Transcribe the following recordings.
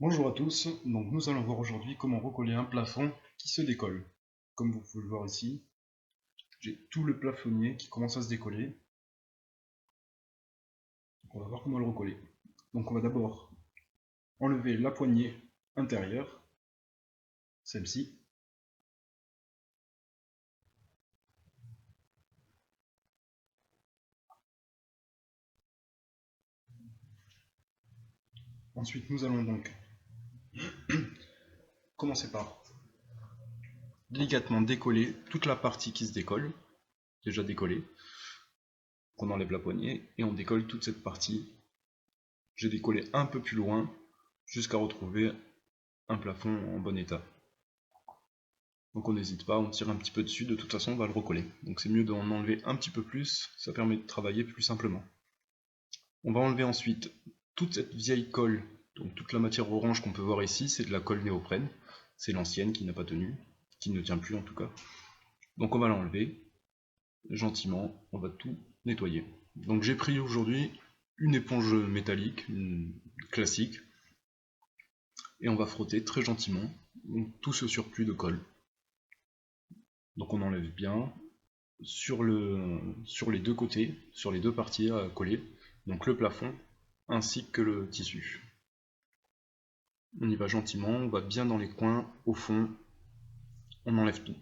Bonjour à tous, donc nous allons voir aujourd'hui comment recoller un plafond qui se décolle. Comme vous pouvez le voir ici, j'ai tout le plafonnier qui commence à se décoller. Donc on va voir comment le recoller. Donc on va d'abord enlever la poignée intérieure, celle-ci. Ensuite nous allons donc commencer par délicatement décoller toute la partie qui se décolle, déjà décollée. On enlève la poignée et on décolle toute cette partie. J'ai décollé un peu plus loin jusqu'à retrouver un plafond en bon état. Donc on n'hésite pas, on tire un petit peu dessus, de toute façon on va le recoller. Donc c'est mieux d'en enlever un petit peu plus, ça permet de travailler plus simplement. On va enlever ensuite toute cette vieille colle, donc toute la matière orange qu'on peut voir ici, c'est de la colle néoprène. C'est l'ancienne qui n'a pas tenu, qui ne tient plus en tout cas. Donc on va l'enlever, gentiment, on va tout nettoyer. Donc j'ai pris aujourd'hui une éponge métallique, une classique, et on va frotter très gentiment tout ce surplus de colle. Donc on enlève bien sur les deux côtés, sur les deux parties à coller, donc le plafond ainsi que le tissu. On y va gentiment, on va bien dans les coins, au fond, on enlève tout.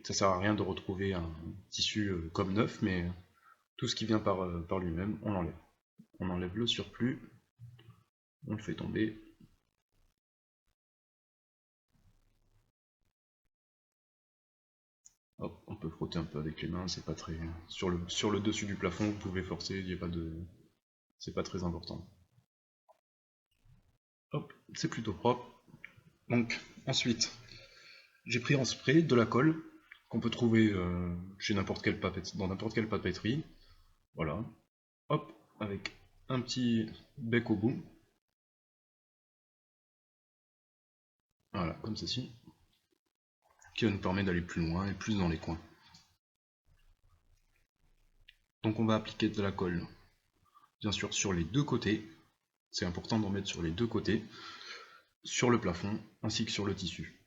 Ça sert à rien de retrouver un tissu comme neuf, mais tout ce qui vient par lui-même, on l'enlève. On enlève le surplus, on le fait tomber. Hop, on peut frotter un peu avec les mains, c'est pas très. Sur le dessus du plafond, vous pouvez forcer, il y a pas de. C'est pas très important. Hop, c'est plutôt propre. Donc, ensuite, j'ai pris en spray de la colle qu'on peut trouver chez dans n'importe quelle papeterie. Voilà. Hop, avec un petit bec au bout. Voilà, comme ceci. Qui va nous permettre d'aller plus loin et plus dans les coins. Donc on va appliquer de la colle, bien sûr, sur les deux côtés. C'est important d'en mettre sur les deux côtés, sur le plafond ainsi que sur le tissu.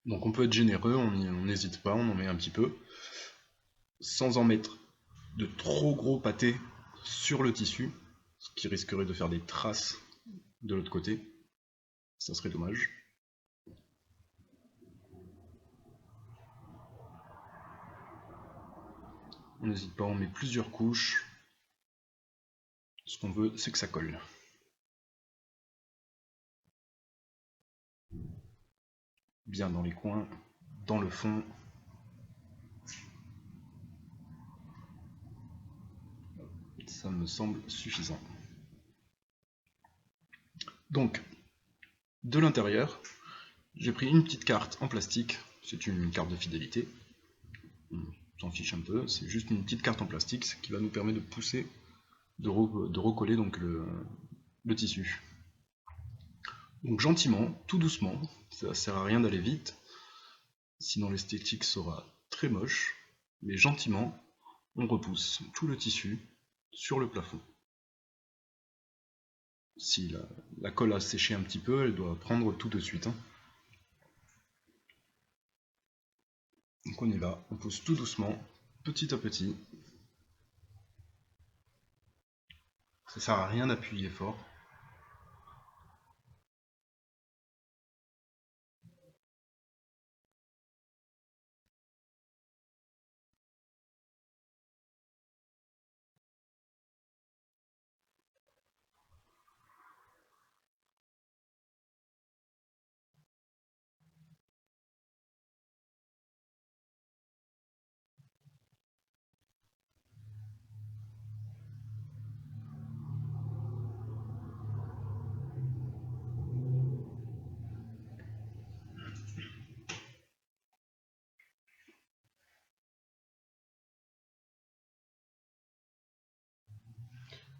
Donc on peut être généreux, on n'hésite pas, on en met un petit peu, sans en mettre de trop gros pâtés sur le tissu, ce qui risquerait de faire des traces de l'autre côté. Ça serait dommage. On n'hésite pas, on met plusieurs couches. Ce qu'on veut, c'est que ça colle. Bien dans les coins, dans le fond. Ça me semble suffisant. Donc, de l'intérieur, j'ai pris une petite carte en plastique. C'est une carte de fidélité. On s'en fiche un peu. C'est juste une petite carte en plastique qui va nous permettre de pousser, de recoller donc le tissu. Donc gentiment, tout doucement. Ça sert à rien d'aller vite. Sinon l'esthétique sera très moche. Mais gentiment, on repousse tout le tissu sur le plafond. Si la colle a séché un petit peu, elle doit prendre tout de suite. Donc on y va, on pousse tout doucement, petit à petit. Ça sert à rien d'appuyer fort.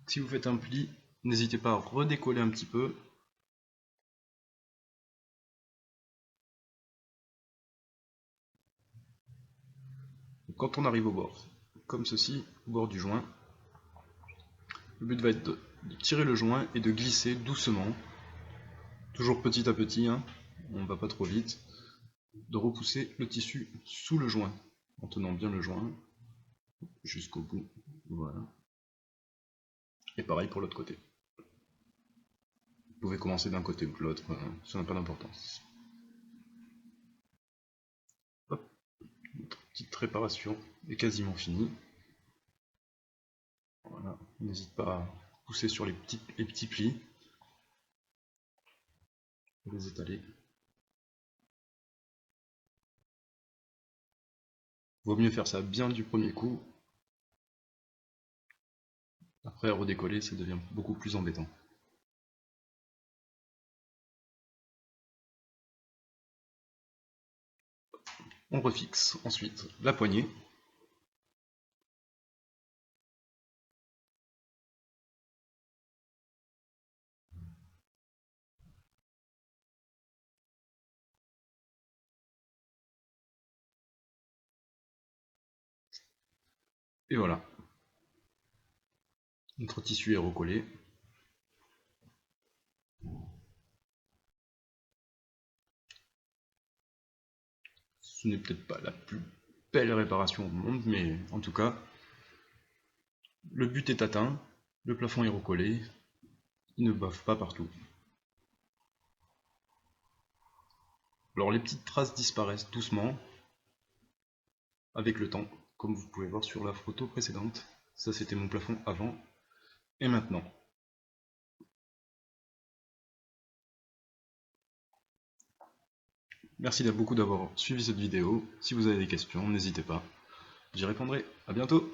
Si vous faites un pli, n'hésitez pas à redécoller un petit peu. Quand on arrive au bord, comme ceci, au bord du joint, le but va être de tirer le joint et de glisser doucement, toujours petit à petit, hein, on ne va pas trop vite, de repousser le tissu sous le joint, en tenant bien le joint jusqu'au bout, voilà. Et pareil pour l'autre côté. Vous pouvez commencer d'un côté ou de l'autre, ça n'a pas d'importance. Hop, notre petite réparation est quasiment finie. Voilà, n'hésite pas à pousser sur les petits plis, pour les étaler. Vaut mieux faire ça bien du premier coup. Après, à redécoller, ça devient beaucoup plus embêtant. On refixe ensuite la poignée. Et voilà. Notre tissu est recollé. Ce n'est peut-être pas la plus belle réparation au monde, mais en tout cas, le but est atteint, le plafond est recollé, il ne bave pas partout. Alors les petites traces disparaissent doucement, avec le temps, comme vous pouvez voir sur la photo précédente. Ça c'était mon plafond avant, et maintenant. Merci beaucoup d'avoir suivi cette vidéo. Si vous avez des questions, n'hésitez pas. J'y répondrai. À bientôt!